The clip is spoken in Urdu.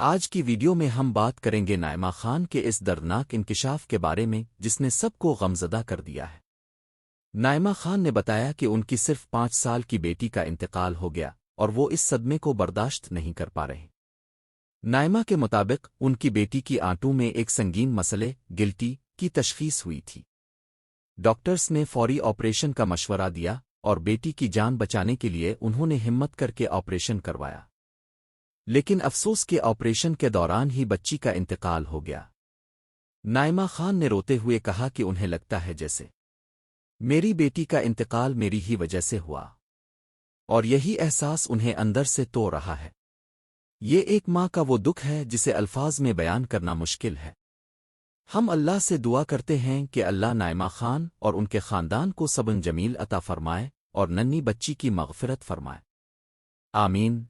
آج کی ویڈیو میں ہم بات کریں گے نائمہ خان کے اس دردناک انکشاف کے بارے میں جس نے سب کو غمزدہ کر دیا ہے۔ نائمہ خان نے بتایا کہ ان کی صرف 5 سال کی بیٹی کا انتقال ہو گیا اور وہ اس صدمے کو برداشت نہیں کر پا رہے۔ نائمہ کے مطابق ان کی بیٹی کی آنتوں میں ایک سنگین مسئلے گلٹی کی تشخیص ہوئی تھی۔ ڈاکٹرز نے فوری آپریشن کا مشورہ دیا اور بیٹی کی جان بچانے کے لیے انہوں نے ہمت کر کے آپریشن کروایا، لیکن افسوس کے آپریشن کے دوران ہی بچی کا انتقال ہو گیا۔ نائمہ خان نے روتے ہوئے کہا کہ انہیں لگتا ہے جیسے میری بیٹی کا انتقال میری ہی وجہ سے ہوا، اور یہی احساس انہیں اندر سے تو رہا ہے۔ یہ ایک ماں کا وہ دکھ ہے جسے الفاظ میں بیان کرنا مشکل ہے۔ ہم اللہ سے دعا کرتے ہیں کہ اللہ نائمہ خان اور ان کے خاندان کو صبر جمیل عطا فرمائے اور ننھی بچی کی مغفرت فرمائے۔ آمین۔